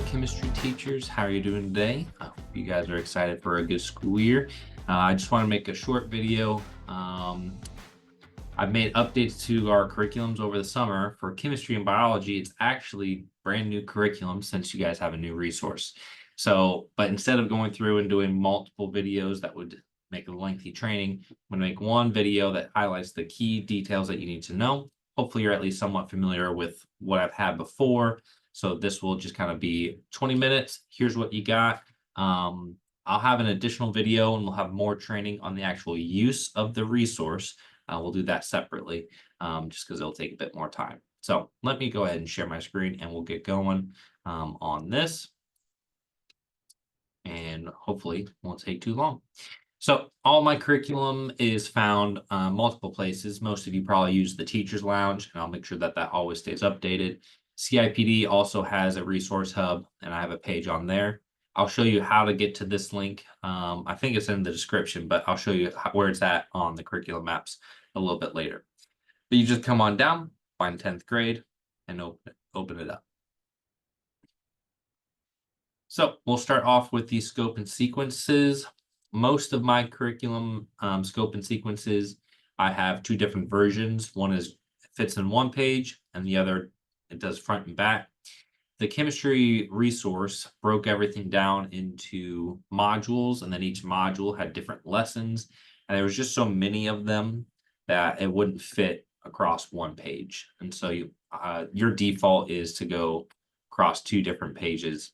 chemistry teachers. How are you doing today? I hope you guys are excited for a good school year. I just want to make a short video. I've made updates to our curriculums over the summer. For chemistry and biology, it's actually brand new curriculum since you guys have a new resource. But instead of going through and doing multiple videos that would make a lengthy training, I'm going to make one video that highlights the key details that you need to know. Hopefully you're at least somewhat familiar with what I've had before. So this will just kind of be 20 minutes. Here's what you got. I'll have an additional video and we'll have more training on the actual use of the resource. We'll do that separately, just because it'll take a bit more time. So let me go ahead and share my screen and we'll get going on this. And hopefully won't take too long. So all my curriculum is found multiple places. Most of you probably use the Teachers Lounge, and I'll make sure that that always stays updated. CIPD also has a resource hub, and I have a page on there. I'll show you how to get to this link. I think it's in the description, but I'll show you where it's at on the curriculum maps a little bit later. But you just come on down, find 10th grade, and open it up. So we'll start off with the scope and sequences. Most of my curriculum scope and sequences, I have two different versions. One is fits in one page, and the other it does front and back. The chemistry resource broke everything down into modules, and then each module had different lessons. And there was just so many of them that it wouldn't fit across one page. And so your default is to go across two different pages,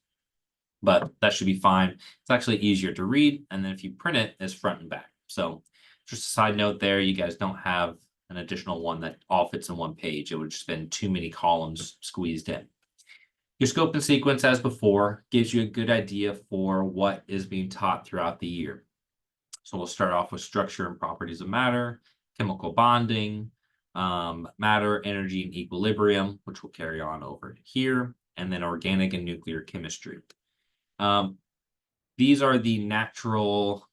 but that should be fine. It's actually easier to read. And then if you print it, it's front and back. So just a side note there, you guys don't have an additional one that all fits in one page. It would just been too many columns squeezed in. Your scope and sequence, as before, gives you a good idea for what is being taught throughout the year. So we'll start off with structure and properties of matter, chemical bonding, matter, energy, and equilibrium, which will carry on over here, and then organic and nuclear chemistry. These are the natural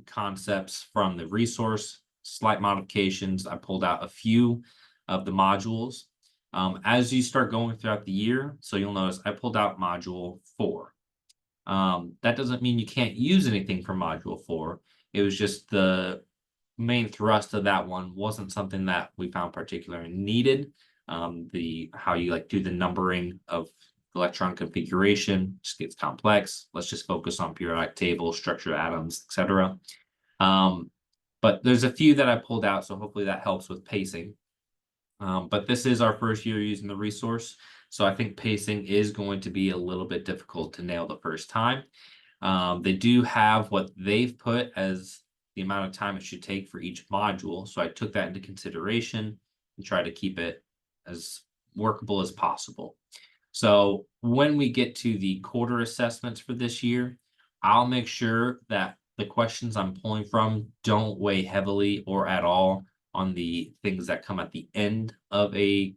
concepts from the resource. Slight modifications. I pulled out a few of the modules. As you start going throughout the year, so you'll notice I pulled out module 4. That doesn't mean you can't use anything from module 4. It was just the main thrust of that one wasn't something that we found particularly needed. How you do the numbering of electron configuration just gets complex. Let's just focus on periodic table, structure of atoms, etc. But there's a few that I pulled out, so hopefully that helps with pacing. But this is our first year using the resource, so I think pacing is going to be a little bit difficult to nail the first time. They do have what they've put as the amount of time it should take for each module, so I took that into consideration and tried to keep it as workable as possible. So when we get to the quarter assessments for this year, I'll make sure that the questions I'm pulling from don't weigh heavily or at all on the things that come at the end of a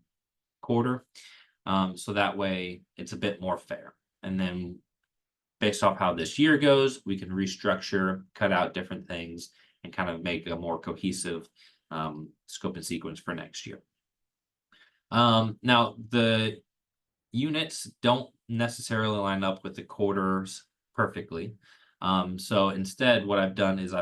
quarter. So that way it's a bit more fair. And then based off how this year goes, we can restructure, cut out different things, and kind of make a more cohesive scope and sequence for next year. Now, the units don't necessarily line up with the quarters perfectly. So instead, what I've done is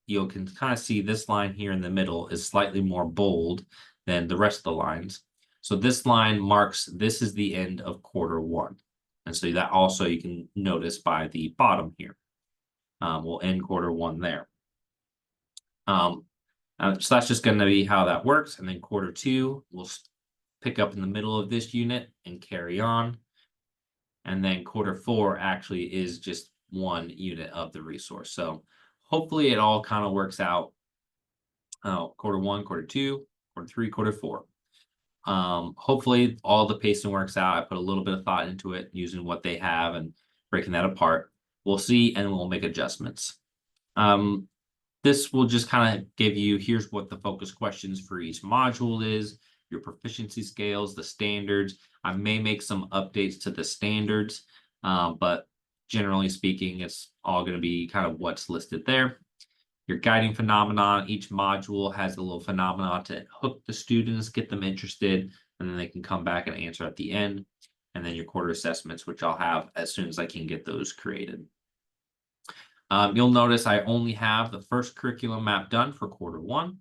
you can kind of see this line here in the middle is slightly more bold than the rest of the lines. So this line marks this is the end of quarter 1. And so that also you can notice by the bottom here. We'll end quarter 1 there. So that's just going to be how that works. And then quarter 2, we'll pick up in the middle of this unit and carry on. And then quarter 4 actually is just one unit of the resource. So hopefully it all kind of works out. Quarter 1, quarter 2, quarter 3, quarter 4. Hopefully all the pacing works out. I put a little bit of thought into it using what they have and breaking that apart. We'll see, and we'll make adjustments. This will just kind of give you, here's what the focus questions for each module is, your proficiency scales, the standards. I may make some updates to the standards, but generally speaking, it's all going to be kind of what's listed there. Your guiding phenomenon, each module has a little phenomenon to hook the students, get them interested, and then they can come back and answer at the end. and then your quarter assessments, which I'll have as soon as I can get those created. You'll notice I only have the first curriculum map done for quarter one.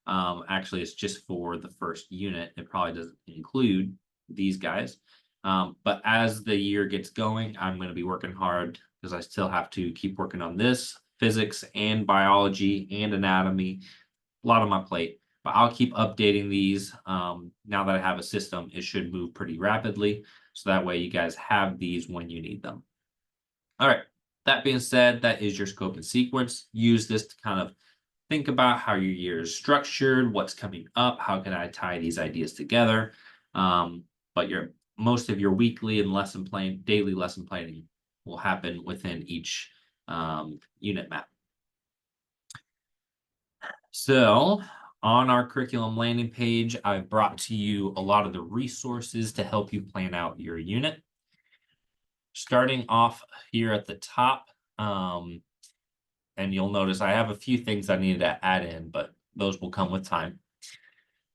Actually, it's just for the first unit. It probably doesn't include these guys. But as the year gets going, I'm going to be working hard because I still have to keep working on this, physics and biology and anatomy, a lot on my plate. But I'll keep updating these. Now that I have a system, it should move pretty rapidly. So that way you guys have these when you need them. All right. That being said, that is your scope and sequence. Use this to kind of think about how your year is structured, what's coming up, how can I tie these ideas together. But most of your weekly and daily lesson planning will happen within each unit map. So on our curriculum landing page, I've brought to you a lot of the resources to help you plan out your unit. Starting off here at the top, and you'll notice I have a few things I needed to add in, but those will come with time.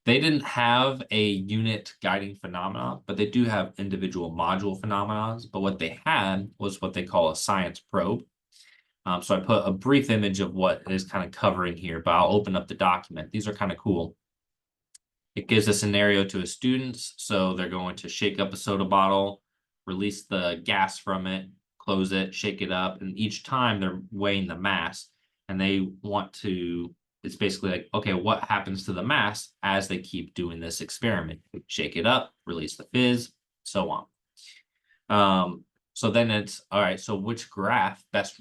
They didn't have a unit guiding phenomena, but they do have individual module phenomena. But what they had was what they call a science probe. So I put a brief image of what it is kind of covering here, but I'll open up the document. These are kind of cool. It gives a scenario to a student. So they're going to shake up a soda bottle, release the gas from it, close it, shake it up. And each time they're weighing the mass, and they want to, it's basically like, okay, what happens to the mass as they keep doing this experiment? Shake it up, release the fizz, so on. So then it's, all right, so which graph best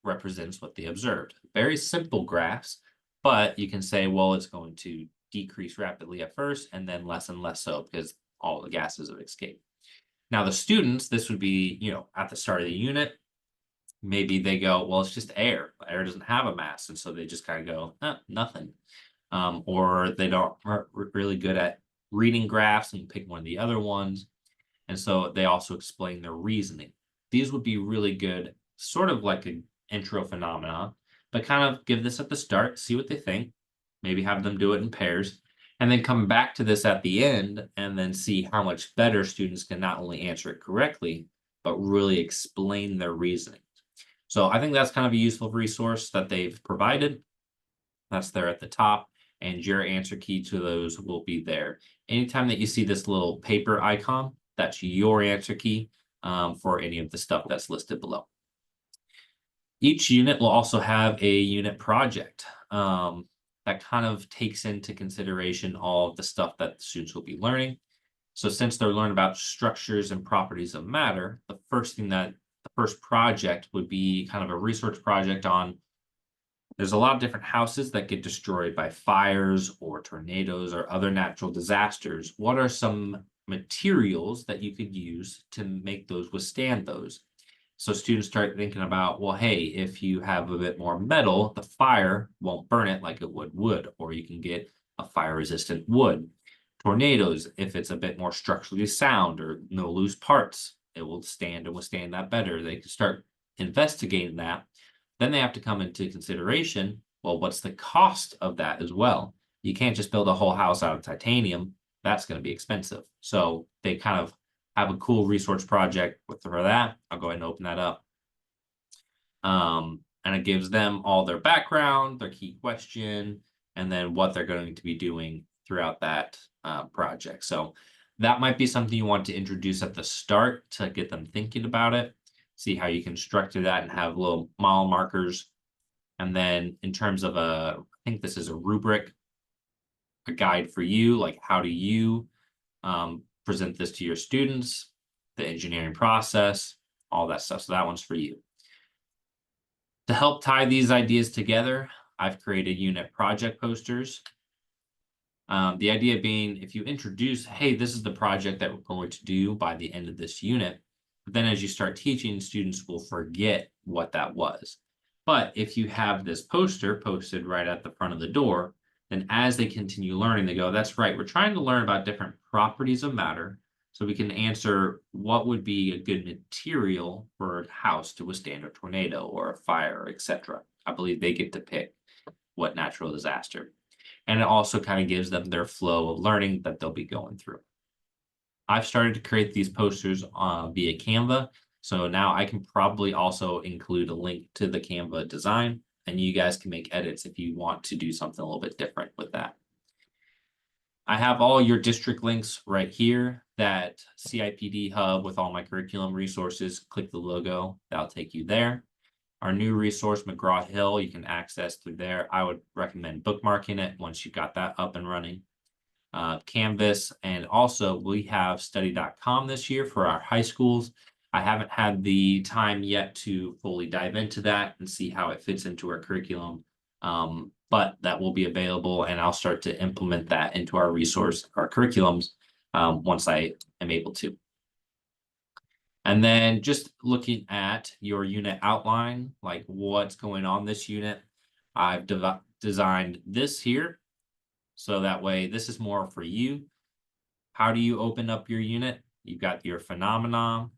represents what they observed? Very simple graphs, but you can say, well, it's going to decrease rapidly at first and then less and less so because all the gases have escaped. Now the students, this would be, at the start of the unit, maybe they go, well, it's just air. Air doesn't have a mass. And so they just kind of go, nothing. Or they aren't really good at reading graphs and pick one of the other ones. And so they also explain their reasoning. These would be really good, sort of like an intro phenomena, but kind of give this at the start, see what they think, maybe have them do it in pairs, and then come back to this at the end and then see how much better students can not only answer it correctly, but really explain their reasoning. So I think that's kind of a useful resource that they've provided. That's there at the top, and your answer key to those will be there. Anytime that you see this little paper icon, that's your answer key for any of the stuff that's listed below. Each unit will also have a unit project that kind of takes into consideration all of the stuff that the students will be learning. So since they're learning about structures and properties of matter, the first project would be kind of a research project on, there's a lot of different houses that get destroyed by fires or tornadoes or other natural disasters. What are some materials that you could use to make those withstand those? So students start thinking about, well, hey, if you have a bit more metal, the fire won't burn it like it would wood, or you can get a fire-resistant wood. Tornadoes, if it's a bit more structurally sound or no loose parts, it will stand and withstand that better. They can start investigating that. Then they have to come into consideration, well, what's the cost of that as well? You can't just build a whole house out of titanium. That's going to be expensive. So they kind of have a cool resource project for that. I'll go ahead and open that up. And it gives them all their background, their key question, and then what they're going to be doing throughout that project. So that might be something you want to introduce at the start to get them thinking about it. See how you can structure that and have little mile markers. And then in terms of I think this is a rubric, a guide for you, like how do you present this to your students, the engineering process, all that stuff. So that one's for you. To help tie these ideas together, I've created unit project posters. The idea being, if you introduce, hey, this is the project that we're going to do by the end of this unit, but then as you start teaching, students will forget what that was. But if you have this poster posted right at the front of the door, then as they continue learning, they go, that's right, we're trying to learn about different properties of matter so we can answer what would be a good material for a house to withstand a tornado or a fire, etc. I believe they get to pick what natural disaster. And it also kind of gives them their flow of learning that they'll be going through. I've started to create these posters via Canva. So now I can probably also include a link to the Canva design, and you guys can make edits if you want to do something a little bit different with that. I have all your district links right here, that CIPD hub with all my curriculum resources. Click the logo, that'll take you there. Our new resource, McGraw-Hill, you can access through there. I would recommend bookmarking it once you got that up and running. Canvas, and also we have study.com this year for our high schools. I haven't had the time yet to fully dive into that and see how it fits into our curriculum. But that will be available, and I'll start to implement that into our resource, our curriculums, once I am able to. And then just looking at your unit outline, like what's going on this unit, I've designed this here. So that way, this is more for you. How do you open up your unit? You've got your phenomenon.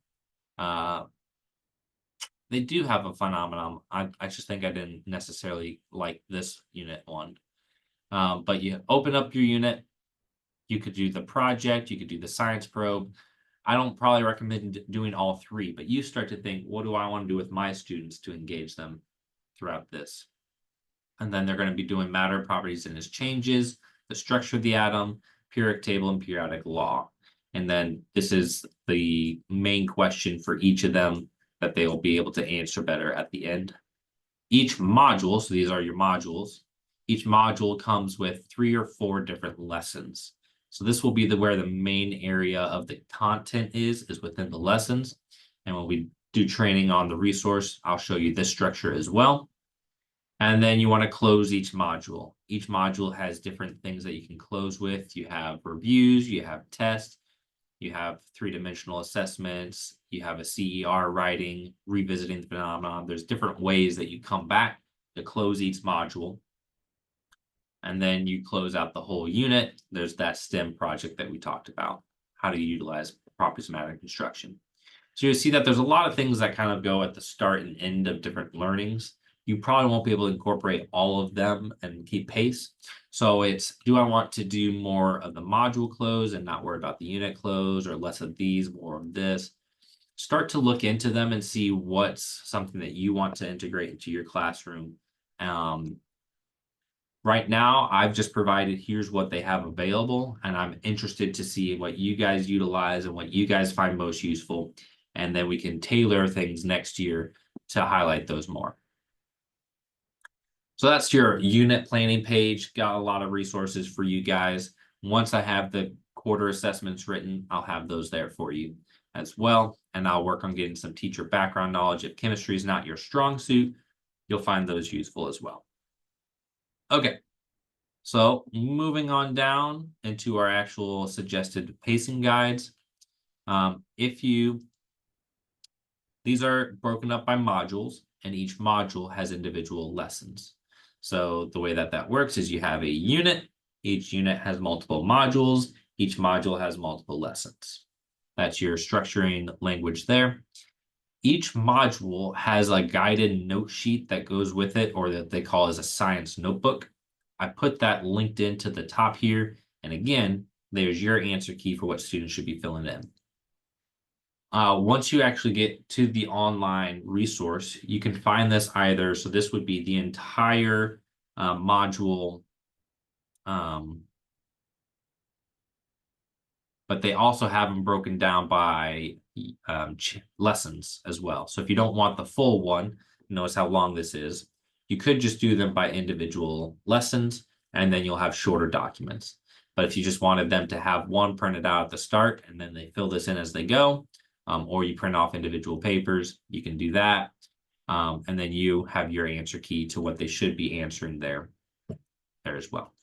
They do have a phenomenon. I just think I didn't necessarily like this unit one. But you open up your unit. You could do the project. You could do the science probe. I don't probably recommend doing all three, but you start to think, what do I want to do with my students to engage them throughout this? And then they're going to be doing matter, properties, and its changes, the structure of the atom, periodic table, and periodic law. And then this is the main question for each of them that they will be able to answer better at the end. Each module, so these are your modules, each module comes with 3 or 4 different lessons. So this will be where the main area of the content is within the lessons. And when we do training on the resource, I'll show you this structure as well. And then you want to close each module. Each module has different things that you can close with. You have reviews, you have tests, you have 3-dimensional assessments, you have a CER writing, revisiting the phenomenon. There's different ways that you come back to close each module. And then you close out the whole unit. There's that STEM project that we talked about, how to utilize properties of matter in construction. So you see that there's a lot of things that kind of go at the start and end of different learnings. You probably won't be able to incorporate all of them and keep pace. So it's, do I want to do more of the module close and not worry about the unit close, or less of these, more of this? Start to look into them and see what's something that you want to integrate into your classroom. Right now, I've just provided, here's what they have available, and I'm interested to see what you guys utilize and what you guys find most useful. And then we can tailor things next year to highlight those more. So that's your unit planning page. Got a lot of resources for you guys. Once I have the quarter assessments written, I'll have those there for you as well. And I'll work on getting some teacher background knowledge. If chemistry is not your strong suit, you'll find those useful as well. Okay, so moving on down into our actual suggested pacing guides. These are broken up by modules, and each module has individual lessons. So the way that that works is you have a unit. Each unit has multiple modules. Each module has multiple lessons. That's your structuring language there. Each module has a guided note sheet that goes with it, or that they call as a science notebook. I put that linked into the top here. And again, there's your answer key for what students should be filling in. Once you actually get to the online resource, you can find this either, so this would be the entire module, but they also have them broken down by lessons as well. So if you don't want the full one, notice how long this is, you could just do them by individual lessons, and then you'll have shorter documents. But if you just wanted them to have one printed out at the start, and then they fill this in as they go, or you print off individual papers, you can do that. And then you have your answer key to what they should be answering there as well.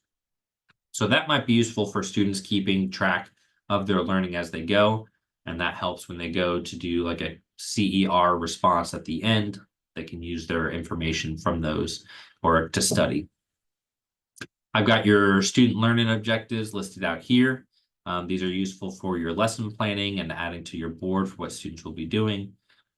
So that might be useful for students keeping track of their learning as they go. And that helps when they go to do like a CER response at the end. They can use their information from those or to study. I've got your student learning objectives listed out here. These are useful for your lesson planning and adding to your board for what students will be doing.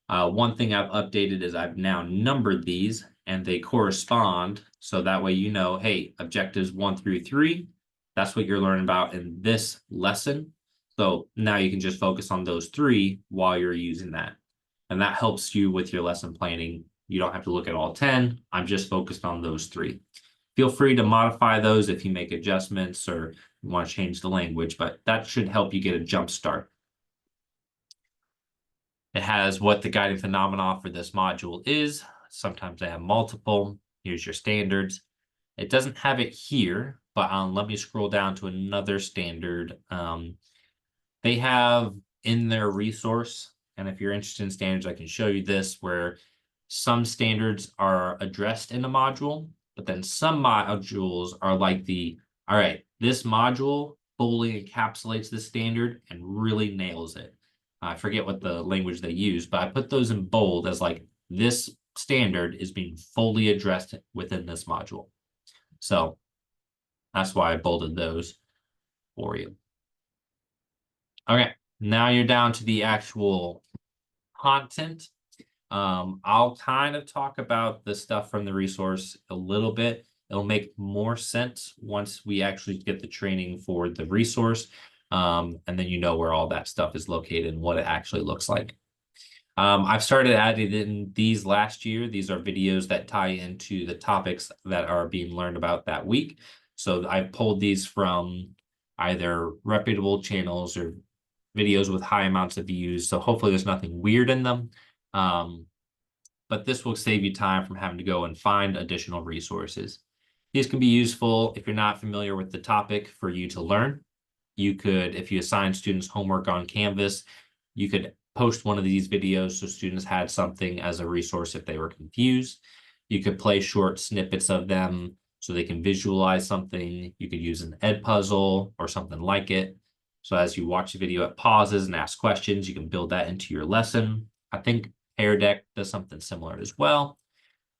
One thing I've updated is I've now numbered these and they correspond. So that way, you know, hey, objectives 1 through 3, that's what you're learning about in this lesson. So now you can just focus on those 3 while you're using that. And that helps you with your lesson planning. You don't have to look at all 10. I'm just focused on those 3. Feel free to modify those if you make adjustments or you want to change the language, but that should help you get a jump start. It has what the guiding phenomena for this module is. Sometimes they have multiple. Here's your standards. It doesn't have it here, but let me scroll down to another standard. They have in their resource, and if you're interested in standards, I can show you this, where some standards are addressed in a module, but then some modules are like all right, this module fully encapsulates this standard and really nails it. I forget what the language they use, but I put those in bold as like this standard is being fully addressed within this module. So that's why I bolded those for you. Okay, now you're down to the actual content. I'll kind of talk about the stuff from the resource a little bit. It'll make more sense once we actually get the training for the resource. And then you know where all that stuff is located and what it actually looks like. I've started adding in these last year. These are videos that tie into the topics that are being learned about that week. So I pulled these from either reputable channels or videos with high amounts of views. So hopefully there's nothing weird in them. But this will save you time from having to go and find additional resources. These can be useful if you're not familiar with the topic for you to learn. You could, if you assign students homework on Canvas, you could post one of these videos so students had something as a resource if they were confused. You could play short snippets of them so they can visualize something. You could use an Edpuzzle or something like it. So as you watch the video, it pauses and asks questions. You can build that into your lesson. I think Pear Deck does something similar as well.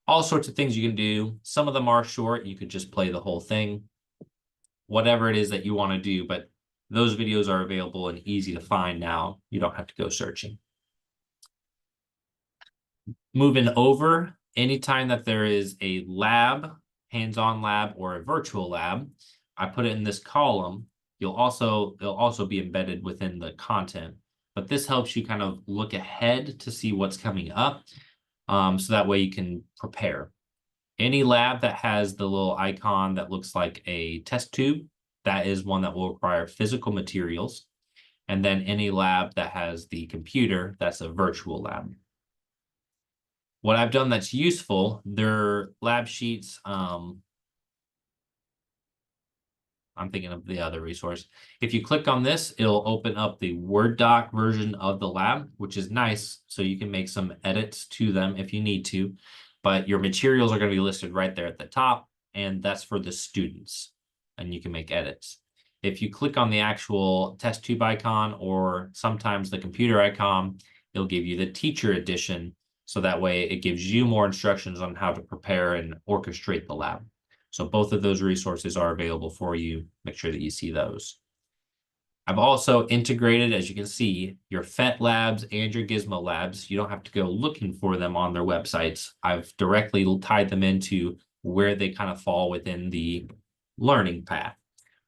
All sorts of things you can do. Some of them are short. You could just play the whole thing. Whatever it is that you want to do, but those videos are available and easy to find now. You don't have to go searching. Moving over, anytime that there is a lab, hands-on lab, or a virtual lab, I put it in this column. It'll also be embedded within the content, but this helps you kind of look ahead to see what's coming up. So that way you can prepare. Any lab that has the little icon that looks like a test tube, that is one that will require physical materials. And then any lab that has the computer, that's a virtual lab. What I've done that's useful, their lab sheets, I'm thinking of the other resource. If you click on this, it'll open up the Word doc version of the lab, which is nice. So you can make some edits to them if you need to, but your materials are going to be listed right there at the top, and that's for the students, and you can make edits. If you click on the actual test tube icon or sometimes the computer icon, it'll give you the teacher edition. So that way it gives you more instructions on how to prepare and orchestrate the lab. So both of those resources are available for you. Make sure that you see those. I've also integrated, as you can see, your PhET labs and your Gizmo labs. You don't have to go looking for them on their websites. I've directly tied them into where they kind of fall within the learning path.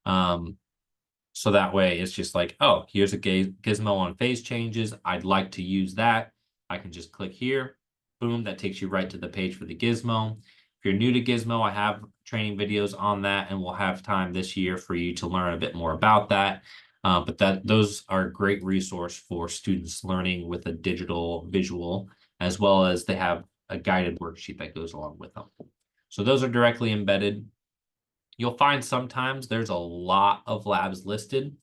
So that way it's just like, oh, here's a Gizmo on phase changes. I'd like to use that. I can just click here. Boom, that takes you right to the page for the Gizmo. If you're new to Gizmo, I have training videos on that, and we'll have time this year for you to learn a bit more about that. But those are a great resource for students learning with a digital visual, as well as they have a guided worksheet that goes along with them. So those are directly embedded. You'll find sometimes there's a lot of labs listed.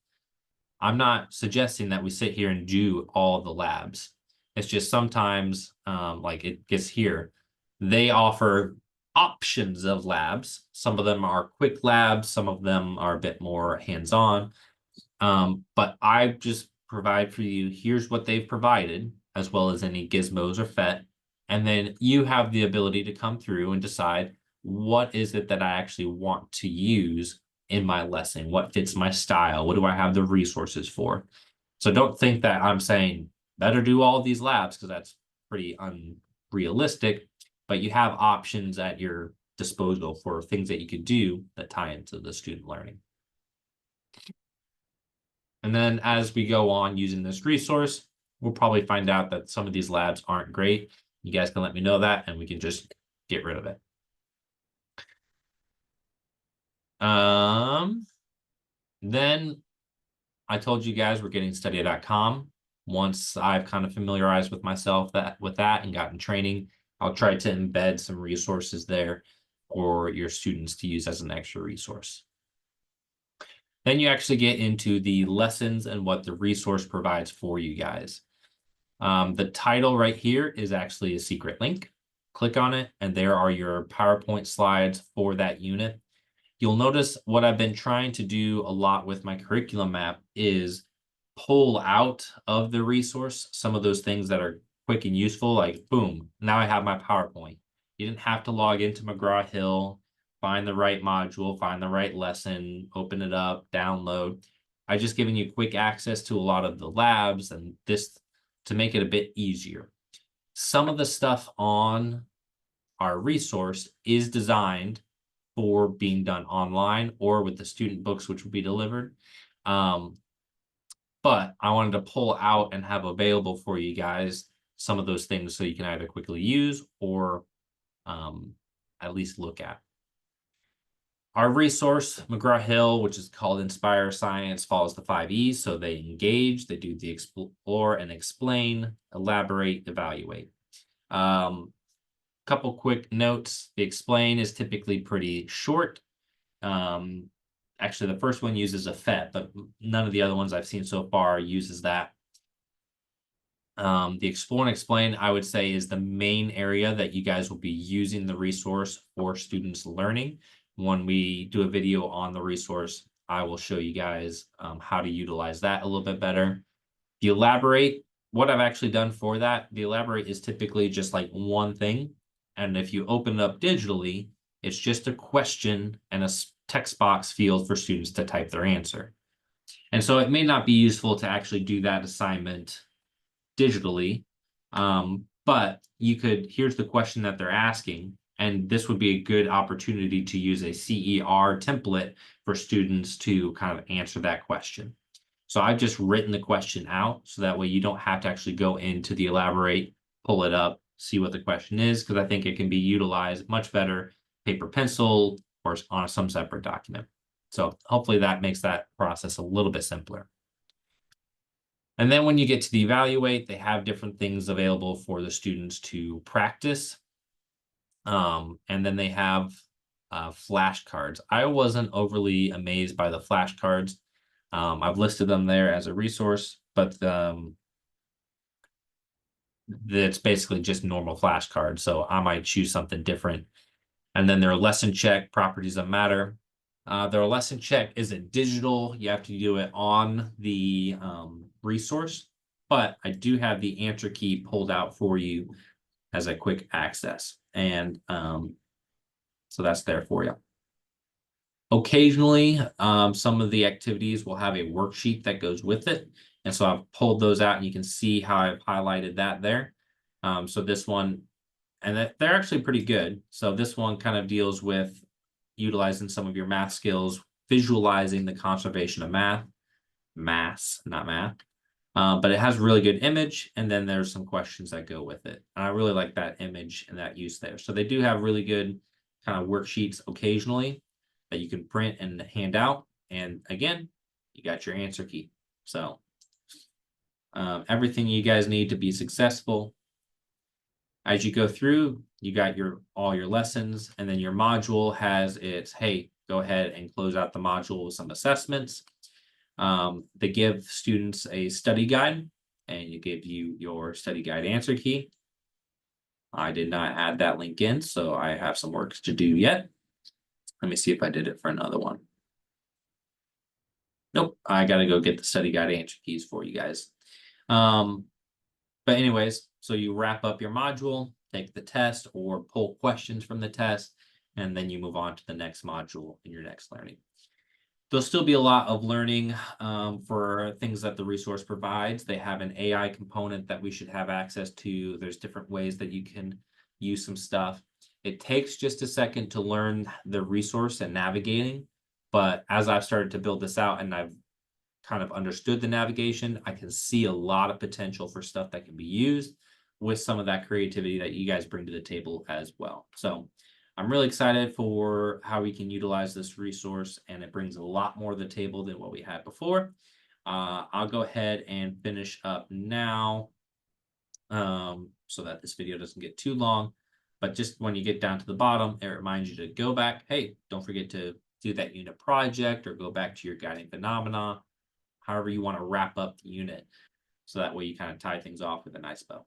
I'm not suggesting that we sit here and do all the labs. It's just sometimes, like it gets here, they offer options of labs. Some of them are quick labs, some of them are a bit more hands-on. But I just provide for you, here's what they've provided, as well as any gizmos or PhET. And then you have the ability to come through and decide what is it that I actually want to use in my lesson? What fits my style? What do I have the resources for? So don't think that I'm saying better do all of these labs, because that's pretty unrealistic, but you have options at your disposal for things that you could do that tie into the student learning. And then as we go on using this resource, we'll probably find out that some of these labs aren't great. You guys can let me know that and we can just get rid of it. Then I told you guys we're getting Studia.com. Once I've kind of familiarized with myself with that and gotten training, I'll try to embed some resources there for your students to use as an extra resource. Then you actually get into the lessons and what the resource provides for you guys. The title right here is actually a secret link. Click on it, and there are your PowerPoint slides for that unit. You'll notice what I've been trying to do a lot with my curriculum map is pull out of the resource some of those things that are quick and useful, like boom, now I have my PowerPoint. You didn't have to log into McGraw-Hill, find the right module, find the right lesson, open it up, download. I just given you quick access to a lot of the labs and this to make it a bit easier. Some of the stuff on our resource is designed for being done online or with the student books, which will be delivered. But I wanted to pull out and have available for you guys some of those things so you can either quickly use or at least look at. Our resource, McGraw-Hill, which is called Inspire Science, follows the 5 E's. So they engage, they do the explore and explain, elaborate, evaluate. Couple quick notes. The explain is typically pretty short. Actually, the first one uses a FET, but none of the other ones I've seen so far uses that. The explore and explain, I would say, is the main area that you guys will be using the resource for students learning. When we do a video on the resource, I will show you guys how to utilize that a little bit better. The elaborate, what I've actually done for that, the elaborate is typically just like one thing. And if you open it up digitally, it's just a question and a text box field for students to type their answer. And so it may not be useful to actually do that assignment digitally, but you could, here's the question that they're asking, and this would be a good opportunity to use a CER template for students to kind of answer that question. So I've just written the question out so that way you don't have to actually go into the elaborate, pull it up, see what the question is, because I think it can be utilized much better paper pencil or on some separate document. So hopefully that makes that process a little bit simpler. And then when you get to the evaluate, they have different things available for the students to practice. And then they have flashcards. I wasn't overly amazed by the flashcards. I've listed them there as a resource, but it's basically just normal flashcards. So I might choose something different. And then their lesson check, properties of matter. Their lesson check isn't digital. You have to do it on the resource, but I do have the answer key pulled out for you as a quick access. And so that's there for you. Occasionally, some of the activities will have a worksheet that goes with it. And so I've pulled those out and you can see how I've highlighted that there. So this one, and they're actually pretty good. So this one kind of deals with utilizing some of your math skills, visualizing the conservation of mass, not math. But it has a really good image, and then there's some questions that go with it. And I really like that image and that use there. So they do have really good kind of worksheets occasionally that you can print and hand out. And again, you got your answer key. So everything you guys need to be successful. As you go through, you got all your lessons, and then your module has its, hey, go ahead and close out the module with some assessments. They give students a study guide, and you give you your study guide answer key. I did not add that link in, so I have some work to do yet. Let me see if I did it for another one. Nope, I got to go get the study guide answer keys for you guys. But anyways, so you wrap up your module, take the test or pull questions from the test, and then you move on to the next module in your next learning. There'll still be a lot of learning for things that the resource provides. They have an AI component that we should have access to. There's different ways that you can use some stuff. It takes just a second to learn the resource and navigating, but as I've started to build this out and I've kind of understood the navigation, I can see a lot of potential for stuff that can be used with some of that creativity that you guys bring to the table as well. So I'm really excited for how we can utilize this resource, and it brings a lot more to the table than what we had before. I'll go ahead and finish up now, so that this video doesn't get too long. But just when you get down to the bottom, it reminds you to go back. Hey, don't forget to do that unit project or go back to your guiding phenomena, however you want to wrap up the unit. So that way you kind of tie things off with a nice bow.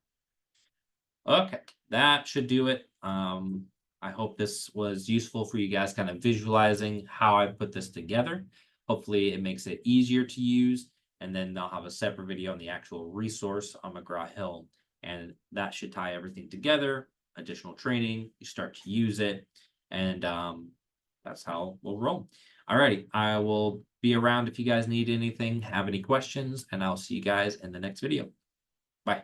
Okay, that should do it. I hope this was useful for you guys kind of visualizing how I put this together. Hopefully it makes it easier to use, and then I'll have a separate video on the actual resource on McGraw-Hill, and that should tie everything together. Additional training, you start to use it, and that's how we'll roll. Alrighty, I will be around if you guys need anything, have any questions, and I'll see you guys in the next video. Bye.